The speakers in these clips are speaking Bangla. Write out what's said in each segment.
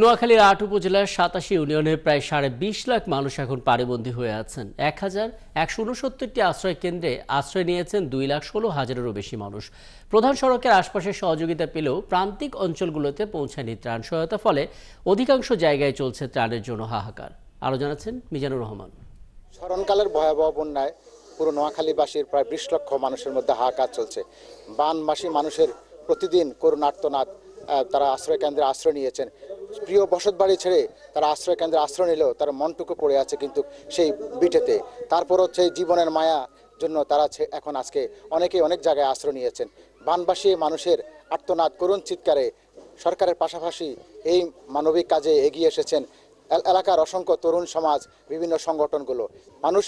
নোয়াখালীর ৮ উপজেলার ৮৭ ইউনিয়নে প্রায় ২.৫ লাখ মানুষ এখন পানিবন্দী হয়ে আছেন। ১,১৬৯টি আশ্রয় কেন্দ্রে আশ্রয় নিয়েছেন ২,১৬,০০০-এরও বেশি মানুষ। প্রধান সড়কের আশপাশে সহযোগিতা পেলেও প্রান্তিক অঞ্চলগুলোতে পৌঁছায়নি ত্রাণ সহায়তা, ফলে অধিকাংশ জায়গায় চলছে ত্রাণের জন্য হাহাকার। আরও জানাচ্ছেন মিজানুর রহমান। স্মরণকালের ভয়াবহ বন্যায় পুরো নোয়াখালীবাসীর প্রায় ২০ লক্ষ মানুষের মধ্যে হাহাকার চলছে। বানবাসী মানুষের প্রতিদিন করুণ আর্তনাদ। তারা আশ্রয় কেন্দ্রে আশ্রয় নিয়েছেন, প্রিয় বসতবাড়ি ছেড়ে তারা আশ্রয় কেন্দ্রে আশ্রয় নিলেও তার মনটুকু পড়ে আছে কিন্তু সেই বিটেতে। তারপর হচ্ছে জীবনের মায়া জন্য তারা এখন আজকে অনেকেই অনেক জায়গায় আশ্রয় নিয়েছেন। বানবাসী মানুষের আর্তনাদ করুণ চিৎকারে সরকারের পাশাপাশি এই মানবিক কাজে এগিয়ে এসেছেন এলাকার অসংখ্য তরুণ সমাজ, বিভিন্ন সংগঠনগুলো।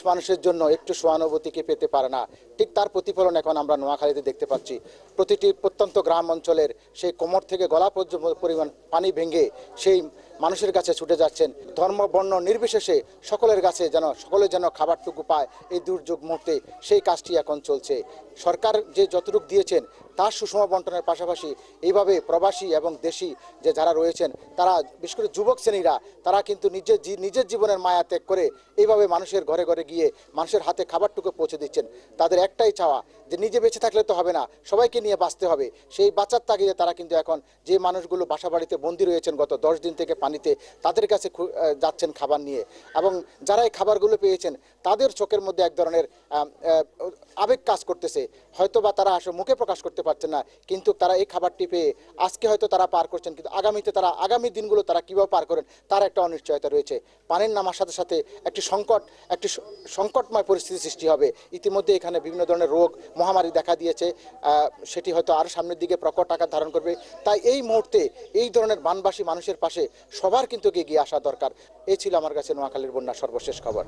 মানুষের জন্য একটু সহানুভূতি কি পেতে পারে না, ঠিক তার প্রতিফলন এখন আমরা নোয়াখালীতে দেখতে পাচ্ছি। প্রতিটি প্রত্যন্ত গ্রাম অঞ্চলের সেই কোমর থেকে গলা পর্যন্ত পরিমাণ পানি ভেঙে সেই মানুষের কাছে ছুটে যাচ্ছেন। ধর্ম বর্ণ নির্বিশেষে সকলে যেন খাবারটুকু পায় এই দুর্যোগ মুহূর্তে, সেই কাজটি এখন চলছে। সরকার যে যতটুকু দিয়েছেন তার সুষম বন্টনের পাশাপাশি এইভাবে প্রবাসী এবং দেশি যে যারা রয়েছেন তারা, বিশেষ করে যুবক শ্রেণীরা, তারা কিন্তু নিজের জীবনের মায়া ত্যাগ করে এইভাবে মানুষের ঘরে ঘরে গিয়ে মানুষের হাতে খাবারটুকু পৌঁছে দিচ্ছেন। তাদের একটাই চাওয়া যে নিজে বেঁচে থাকলে তো হবে না, সবাইকে নিয়ে বাঁচতে হবে। সেই বাঁচার তাগিদে তারা কিন্তু এখন যে মানুষগুলো বাসা বাড়িতে বন্দী রয়েছেন গত 10 দিন থেকে পানিতে, তাদের কাছে যাচ্ছেন খাবার নিয়ে। এবং যারা এই খাবারগুলো পেয়েছেন তাদের চোখের মধ্যে এক ধরনের আবেগ কাজ করতেছে। হয়তো বা তারা আসলে মুখে প্রকাশ করতে পারছেন না, কিন্তু তারা এই খাবারটি পেয়ে আজকে হয়তো তারা পার করছেন, কিন্তু আগামী দিনগুলো তারা কীভাবে পার করেন তার একটা অনিশ্চয়তা রয়েছে। পানির নামার সাথে সাথে একটি সংকটময় পরিস্থিতি সৃষ্টি হবে। ইতিমধ্যে এখানে বিভিন্ন ধরনের রোগ মহামারী দেখা দিয়েছে, সেটি হয়তো আরও সামনের দিকে প্রকট আকার ধারণ করবে। তাই এই মুহূর্তে এই ধরনের বানবাসী মানুষের পাশে সবার কিন্তু এগিয়ে আসা দরকার। এই ছিল আমার কাছে নোয়াখালীর বন্যার সর্বশেষ খবর।